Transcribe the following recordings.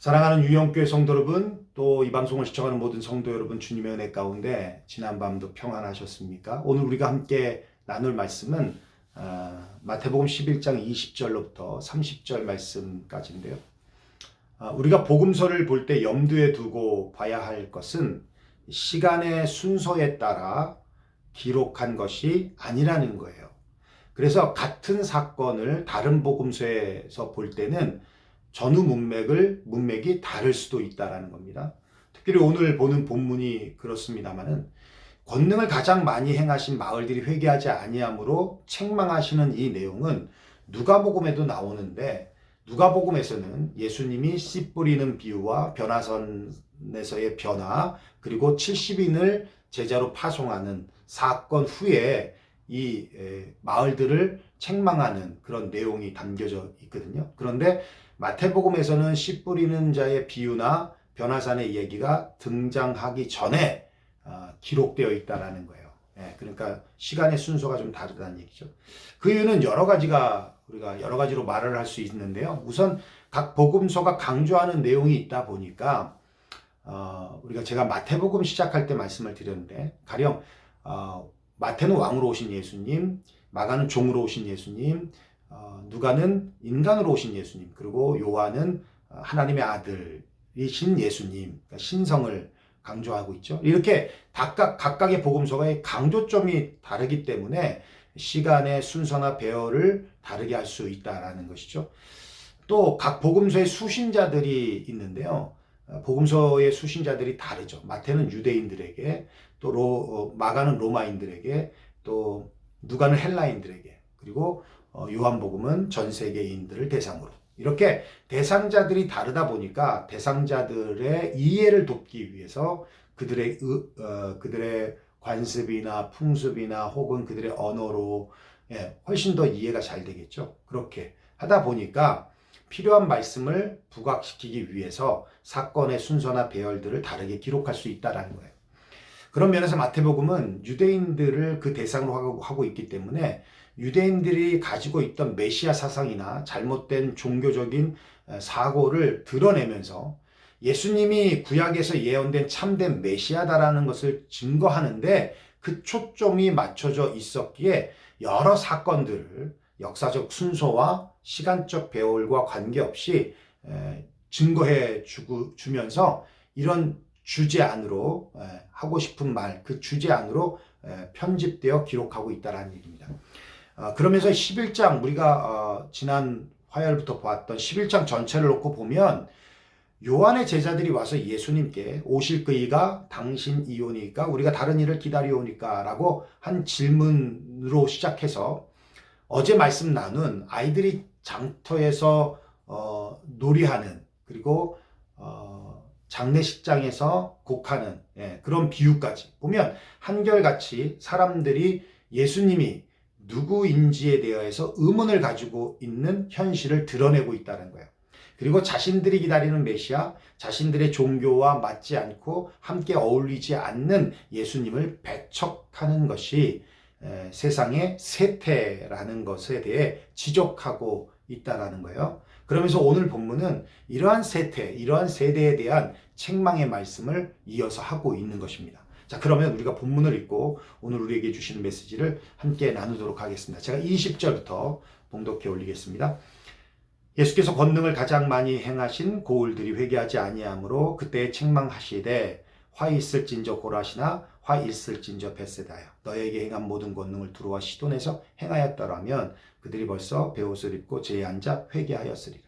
사랑하는 유영교회 성도 여러분, 또 이 방송을 시청하는 모든 성도 여러분, 주님의 은혜 가운데 지난밤도 평안하셨습니까? 오늘 우리가 함께 나눌 말씀은 마태복음 11장 20절로부터 30절 말씀까지인데요. 우리가 복음서를 볼 때 염두에 두고 봐야 할 것은 시간의 순서에 따라 기록한 것이 아니라는 거예요. 그래서 같은 사건을 다른 복음서에서 볼 때는 전후 문맥이 다를 수도 있다는 겁니다. 특별히 오늘 보는 본문이 그렇습니다만은 권능을 가장 많이 행하신 마을들이 회개하지 아니함으로 책망하시는 이 내용은 누가복음에도 나오는데, 누가복음에서는 예수님이 씨 뿌리는 비유와 변화선에서의 변화, 그리고 70인을 제자로 파송하는 사건 후에 이 마을들을 책망하는 그런 내용이 담겨져 있거든요. 그런데 마태복음에서는 씨 뿌리는 자의 비유나 변화산의 얘기가 등장하기 전에 기록되어 있다라는 거예요. 그러니까 시간의 순서가 좀 다르다는 얘기죠. 그 이유는 우리가 여러 가지로 말을 할 수 있는데요. 우선 각 복음서가 강조하는 내용이 있다 보니까 제가 마태복음 시작할 때 말씀을 드렸는데, 가령 마태는 왕으로 오신 예수님, 마가는 종으로 오신 예수님, 누가는 인간으로 오신 예수님, 그리고 요한은 하나님의 아들이신 예수님, 그러니까 신성을 강조하고 있죠. 이렇게 각각의 복음서가의 강조점이 다르기 때문에 시간의 순서나 배열을 다르게 할 수 있다는 것이죠. 또 각 복음서의 수신자들이 있는데요. 복음서의 수신자들이 다르죠. 마태는 유대인들에게, 또 마가는 로마인들에게, 또 누가는 헬라인들에게, 그리고 요한복음은 전 세계인들을 대상으로, 이렇게 대상자들이 다르다 보니까 대상자들의 이해를 돕기 위해서 그들의 관습이나 풍습이나 혹은 그들의 언어로 훨씬 더 이해가 잘 되겠죠. 그렇게 하다 보니까 필요한 말씀을 부각시키기 위해서 사건의 순서나 배열들을 다르게 기록할 수 있다는 거예요. 그런 면에서 마태복음은 유대인들을 그 대상으로 하고 있기 때문에 유대인들이 가지고 있던 메시아 사상이나 잘못된 종교적인 사고를 드러내면서 예수님이 구약에서 예언된 참된 메시아다라는 것을 증거하는데 그 초점이 맞춰져 있었기에 여러 사건들을 역사적 순서와 시간적 배열과 관계없이 증거해 주면서 이런 주제 안으로 하고 싶은 말, 그 주제 안으로 편집되어 기록하고 있다는 얘기입니다. 그러면서 11장, 우리가 지난 화요일부터 보았던 11장 전체를 놓고 보면 요한의 제자들이 와서 예수님께 오실 그이가 당신이오니까 우리가 다른 일을 기다리오니까 라고 한 질문으로 시작해서 어제 말씀 나눈 아이들이 장터에서 놀이하는, 그리고 장례식장에서 곡하는 그런 비유까지 보면 한결같이 사람들이 예수님이 누구인지에 대해서 의문을 가지고 있는 현실을 드러내고 있다는 거예요. 그리고 자신들이 기다리는 메시아, 자신들의 종교와 맞지 않고 함께 어울리지 않는 예수님을 배척하는 것이 세상의 세태라는 것에 대해 지적하고 있다는 거예요. 그러면서 오늘 본문은 이러한 세태, 이러한 세대에 대한 책망의 말씀을 이어서 하고 있는 것입니다. 자, 그러면 우리가 본문을 읽고 오늘 우리에게 주시는 메시지를 함께 나누도록 하겠습니다. 제가 20절부터 봉독해 올리겠습니다. 예수께서 권능을 가장 많이 행하신 고울들이 회개하지 아니하므로 그때 책망하시되 화 있을진저 고라시나 화 있을진저 벳세다여 너에게 행한 모든 권능을 두루와 시돈에서 행하였더라면 그들이 벌써 베옷을 입고 제에 앉아 회개하였으리라.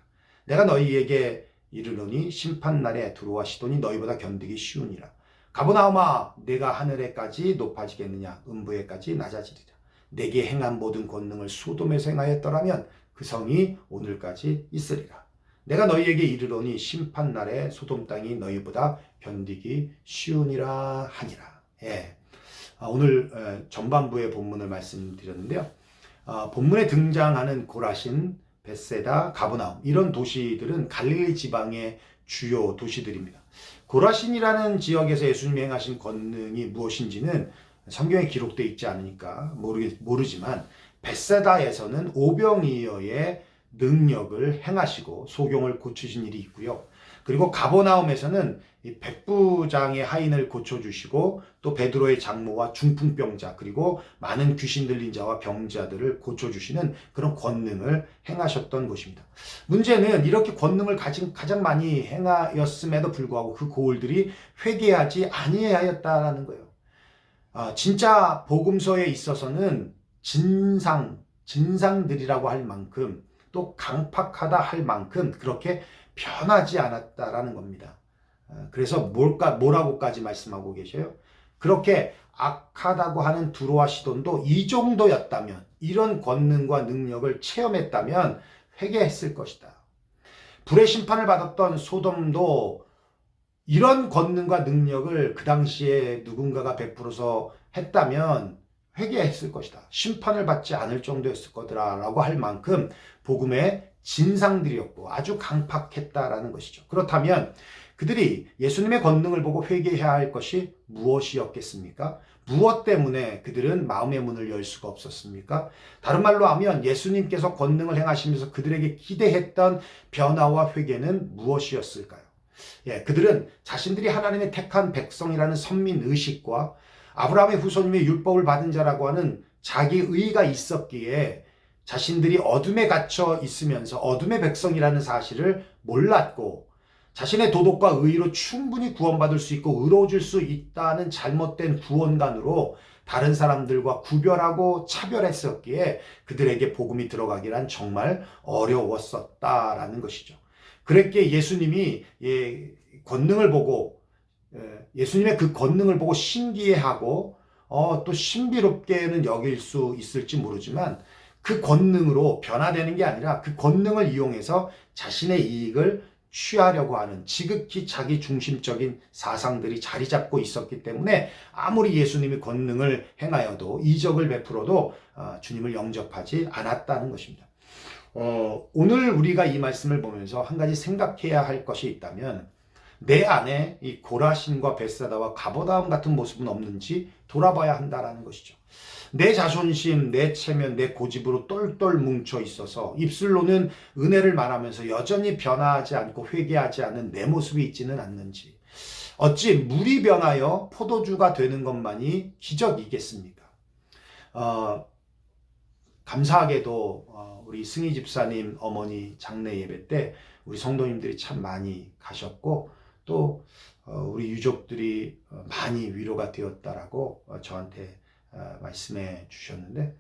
내가 너희에게 이르노니 심판날에 두루와 시돈이 너희보다 견디기 쉬우니라. 가버나움아 내가 하늘에까지 높아지겠느냐 음부에까지 낮아지리라. 내게 행한 모든 권능을 소돔에서 행하였더라면 그 성이 오늘까지 있으리라. 내가 너희에게 이르노니 심판날에 소돔 땅이 너희보다 견디기 쉬우니라 하니라. 오늘 전반부의 본문을 말씀드렸는데요. 본문에 등장하는 고라신, 벳세다, 가버나움, 이런 도시들은 갈릴리 지방의 주요 도시들입니다. 고라신이라는 지역에서 예수님이 행하신 권능이 무엇인지는 성경에 기록되어 있지 않으니까 모르지만 벳세다에서는 오병이어의 능력을 행하시고 소경을 고치신 일이 있고요. 그리고 가버나움에서는 이 백부장의 하인을 고쳐주시고 또 베드로의 장모와 중풍병자 그리고 많은 귀신 들린 자와 병자들을 고쳐주시는 그런 권능을 행하셨던 곳입니다. 문제는 이렇게 권능을 가장 많이 행하였음에도 불구하고 그 고을들이 회개하지 아니하였다라는 거예요. 진짜 복음서에 있어서는 진상들이라고 할 만큼 또 강팍하다 할 만큼 그렇게 변하지 않았다라는 겁니다. 그래서 뭐라고까지 말씀하고 계셔요? 그렇게 악하다고 하는 두로와 시돈도 이 정도였다면, 이런 권능과 능력을 체험했다면 회개했을 것이다. 불의 심판을 받았던 소돔도 이런 권능과 능력을 그 당시에 누군가가 베풀어서 했다면 회개했을 것이다. 심판을 받지 않을 정도였을 거라고 할 만큼 복음의 진상들이었고 아주 강팍했다라는 것이죠. 그렇다면 그들이 예수님의 권능을 보고 회개해야 할 것이 무엇이었겠습니까? 무엇 때문에 그들은 마음의 문을 열 수가 없었습니까? 다른 말로 하면 예수님께서 권능을 행하시면서 그들에게 기대했던 변화와 회개는 무엇이었을까요? 그들은 자신들이 하나님의 택한 백성이라는 선민의식과 아브라함의 후손임의 율법을 받은 자라고 하는 자기 의가 있었기에 자신들이 어둠에 갇혀 있으면서 어둠의 백성이라는 사실을 몰랐고 자신의 도덕과 의로 충분히 구원받을 수 있고 의로워질 수 있다는 잘못된 구원관으로 다른 사람들과 구별하고 차별했었기에 그들에게 복음이 들어가기란 정말 어려웠었다라는 것이죠. 그랬기에 예수님이 권능을 보고 예수님의 그 권능을 보고 신기해하고 또 신비롭게는 여길 수 있을지 모르지만 그 권능으로 변화되는 게 아니라 그 권능을 이용해서 자신의 이익을 취하려고 하는 지극히 자기 중심적인 사상들이 자리 잡고 있었기 때문에 아무리 예수님이 권능을 행하여도 이적을 베풀어도 주님을 영접하지 않았다는 것입니다. 오늘 우리가 이 말씀을 보면서 한 가지 생각해야 할 것이 있다면 내 안에 이 고라신과 벳사다와 가버나움 같은 모습은 없는지 돌아봐야 한다라는 것이죠. 내 자존심, 내 체면, 내 고집으로 똘똘 뭉쳐 있어서 입술로는 은혜를 말하면서 여전히 변화하지 않고 회개하지 않는 내 모습이 있지는 않는지, 어찌 물이 변하여 포도주가 되는 것만이 기적이겠습니까? 감사하게도 우리 승희 집사님 어머니 장례 예배 때 우리 성도님들이 참 많이 가셨고 또 우리 유족들이 많이 위로가 되었다라고 저한테 말씀해 주셨는데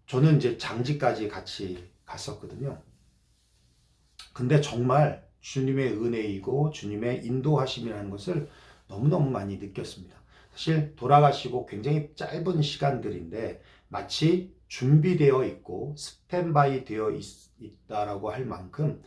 저는 이제 장지까지 같이 갔었거든요. 근데 정말 주님의 은혜이고 주님의 인도하심이라는 것을 너무너무 많이 느꼈습니다. 사실 돌아가시고 굉장히 짧은 시간들인데 마치 준비되어 있고 스탠바이 되어 있다라고 할 만큼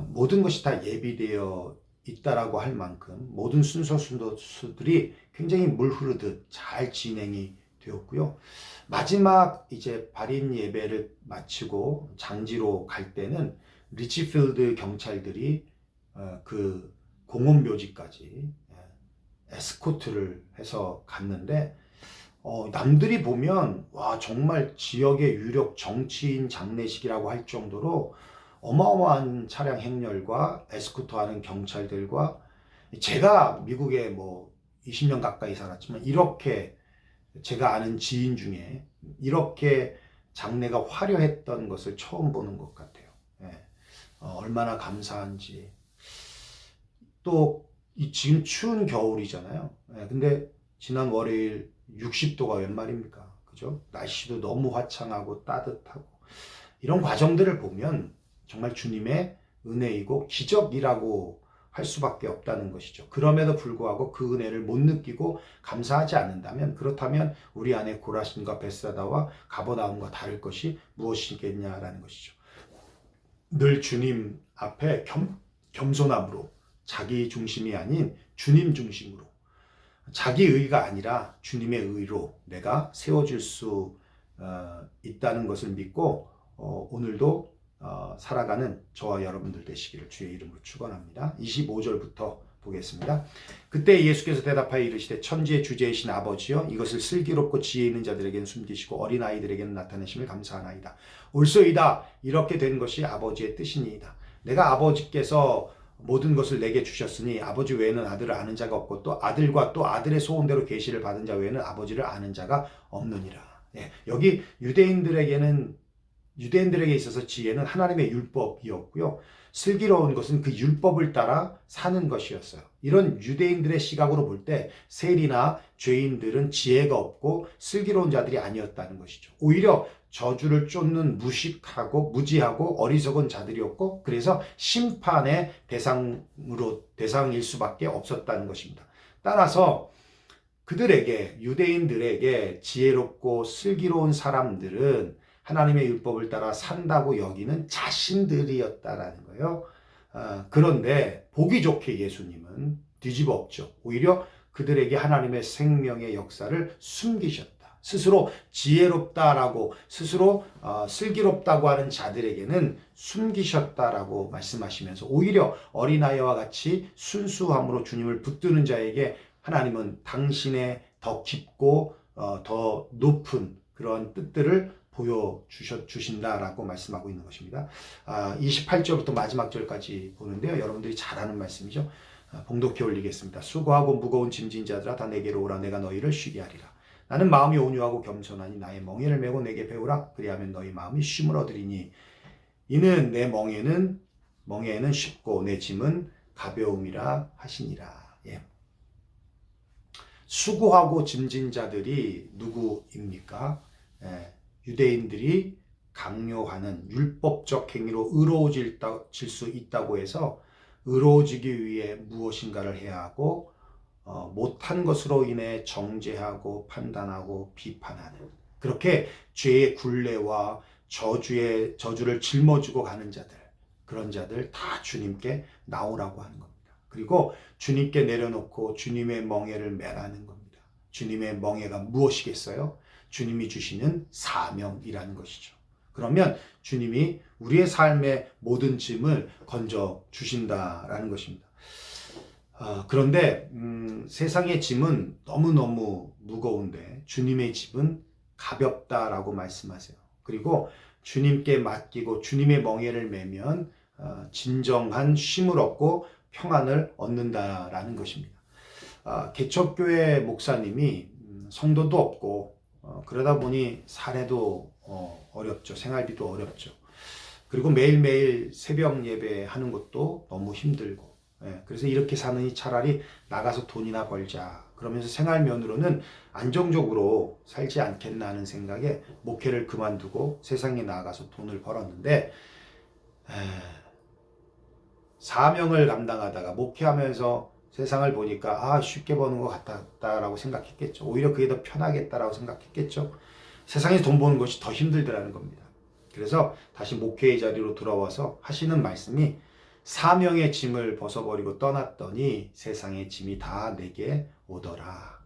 모든 것이 다 예비되어 있다라고 할 만큼 모든 순서들이 굉장히 물 흐르듯 잘 진행이 되었고요. 마지막 이제 발인 예배를 마치고 장지로 갈 때는 리치필드 경찰들이 그 공원 묘지까지 에스코트를 해서 갔는데 남들이 보면 와 정말 지역의 유력 정치인 장례식이라고 할 정도로 어마어마한 차량 행렬과 에스코트하는 경찰들과 제가 미국에 뭐 20년 가까이 살았지만 이렇게 제가 아는 지인 중에 이렇게 장례가 화려했던 것을 처음 보는 것 같아요. 얼마나 감사한지. 또 지금 추운 겨울이잖아요. 근데 지난 월요일 60도가 웬 말입니까? 그죠? 날씨도 너무 화창하고 따뜻하고 이런 과정들을 보면 정말 주님의 은혜이고 기적이라고 할 수밖에 없다는 것이죠. 그럼에도 불구하고 그 은혜를 못 느끼고 감사하지 않는다면 그렇다면 우리 안에 고라신과 벳사다와 가버나움과 다를 것이 무엇이겠냐라는 것이죠. 늘 주님 앞에 겸손함으로 자기 중심이 아닌 주님 중심으로 자기 의가 아니라 주님의 의로 내가 세워질 수 있다는 것을 믿고 오늘도 살아가는 저와 여러분들 되시기를 주의 이름으로 축원합니다. 25절부터 보겠습니다. 그때 예수께서 대답하여 이르시되 천지의 주제이신 아버지여 이것을 슬기롭고 지혜 있는 자들에게는 숨기시고 어린아이들에게는 나타내심을 감사하나이다. 옳소이다. 이렇게 된 것이 아버지의 뜻이니이다. 내가 아버지께서 모든 것을 내게 주셨으니 아버지 외에는 아들을 아는 자가 없고 또 아들과 또 아들의 소원대로 계시를 받은 자 외에는 아버지를 아는 자가 없느니라. 예, 여기 유대인들에게 있어서 지혜는 하나님의 율법이었고요. 슬기로운 것은 그 율법을 따라 사는 것이었어요. 이런 유대인들의 시각으로 볼 때 세리나 죄인들은 지혜가 없고 슬기로운 자들이 아니었다는 것이죠. 오히려 저주를 쫓는 무지하고 어리석은 자들이었고 그래서 심판의 대상일 수밖에 없었다는 것입니다. 따라서 유대인들에게 지혜롭고 슬기로운 사람들은 하나님의 율법을 따라 산다고 여기는 자신들이었다라는 거예요. 그런데 보기 좋게 예수님은 뒤집어 엎죠. 오히려 그들에게 하나님의 생명의 역사를 숨기셨다. 스스로 지혜롭다라고 스스로 슬기롭다고 하는 자들에게는 숨기셨다라고 말씀하시면서 오히려 어린아이와 같이 순수함으로 주님을 붙드는 자에게 하나님은 당신의 더 깊고 더 높은 그런 뜻들을 보여주신다라고 말씀하고 있는 것입니다. 28절부터 마지막 절까지 보는데요. 여러분들이 잘 아는 말씀이죠. 봉독해 올리겠습니다. 수고하고 무거운 짐진 자들아 다 내게로 오라. 내가 너희를 쉬게 하리라. 나는 마음이 온유하고 겸손하니 나의 멍에를 메고 내게 배우라. 그리하면 너희 마음이 쉼을 얻으리니 이는 내 멍에는 쉽고 내 짐은 가벼움이라 하시니라. 예. 수고하고 짐진 자들이 누구입니까? 예. 유대인들이 강요하는 율법적 행위로 의로워질 수 있다고 해서 의로워지기 위해 무엇인가를 해야 하고 못한 것으로 인해 정죄하고 판단하고 비판하는 그렇게 죄의 굴레와 저주를 짊어지고 가는 자들 그런 자들 다 주님께 나오라고 하는 겁니다. 그리고 주님께 내려놓고 주님의 멍에를 매라는 겁니다. 주님의 멍에가 무엇이겠어요? 주님이 주시는 사명이라는 것이죠. 그러면 주님이 우리의 삶의 모든 짐을 건져 주신다라는 것입니다. 그런데 세상의 짐은 너무너무 무거운데 주님의 짐은 가볍다라고 말씀하세요. 그리고 주님께 맡기고 주님의 멍에를 매면 진정한 쉼을 얻고 평안을 얻는다라는 것입니다. 개척교회 목사님이 성도도 없고 그러다 보니 사례도 어렵죠. 생활비도 어렵죠. 그리고 매일매일 새벽 예배하는 것도 너무 힘들고 그래서 이렇게 사느니 차라리 나가서 돈이나 벌자. 그러면서 생활면으로는 안정적으로 살지 않겠나 하는 생각에 목회를 그만두고 세상에 나가서 돈을 벌었는데 사명을 감당하다가 목회하면서 세상을 보니까 쉽게 버는 것 같다라고 생각했겠죠. 오히려 그게 더 편하겠다라고 생각했겠죠. 세상에서 돈 버는 것이 더 힘들더라는 겁니다. 그래서 다시 목회의 자리로 돌아와서 하시는 말씀이 사명의 짐을 벗어버리고 떠났더니 세상의 짐이 다 내게 오더라.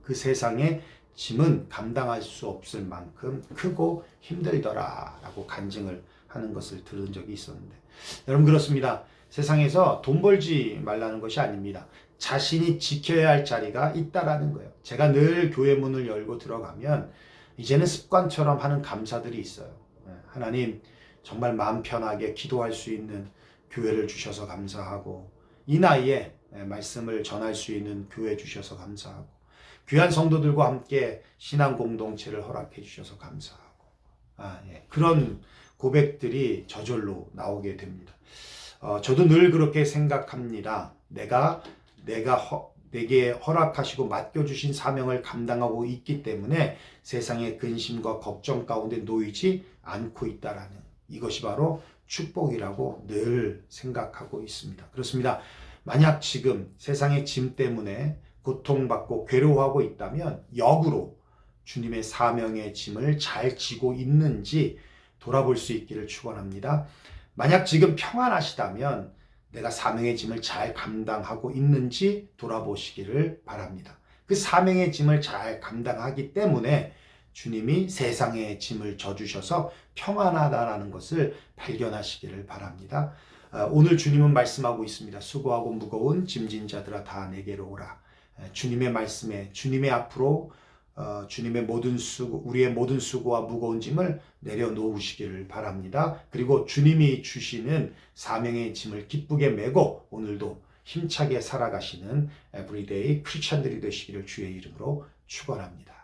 그 세상의 짐은 감당할 수 없을 만큼 크고 힘들더라라고 간증을 하는 것을 들은 적이 있었는데 여러분 그렇습니다. 세상에서 돈 벌지 말라는 것이 아닙니다. 자신이 지켜야 할 자리가 있다라는 거예요. 제가 늘 교회 문을 열고 들어가면 이제는 습관처럼 하는 감사들이 있어요. 하나님 정말 마음 편하게 기도할 수 있는 교회를 주셔서 감사하고 이 나이에 말씀을 전할 수 있는 교회 주셔서 감사하고 귀한 성도들과 함께 신앙 공동체를 허락해 주셔서 감사하고 그런 고백들이 저절로 나오게 됩니다. 저도 늘 그렇게 생각합니다. 내게 허락하시고 맡겨주신 사명을 감당하고 있기 때문에 세상의 근심과 걱정 가운데 놓이지 않고 있다라는 이것이 바로 축복이라고 늘 생각하고 있습니다. 그렇습니다. 만약 지금 세상의 짐 때문에 고통받고 괴로워하고 있다면 역으로 주님의 사명의 짐을 잘 지고 있는지 돌아볼 수 있기를 축원합니다. 만약 지금 평안하시다면 내가 사명의 짐을 잘 감당하고 있는지 돌아보시기를 바랍니다. 그 사명의 짐을 잘 감당하기 때문에 주님이 세상의 짐을 져주셔서 평안하다라는 것을 발견하시기를 바랍니다. 오늘 주님은 말씀하고 있습니다. 수고하고 무거운 짐진 자들아 다 내게로 오라. 주님의 말씀에 주님의 앞으로 주님의 우리의 모든 수고와 무거운 짐을 내려놓으시기를 바랍니다. 그리고 주님이 주시는 사명의 짐을 기쁘게 메고 오늘도 힘차게 살아가시는 에브리데이 크리스찬들이 되시기를 주의 이름으로 축원합니다.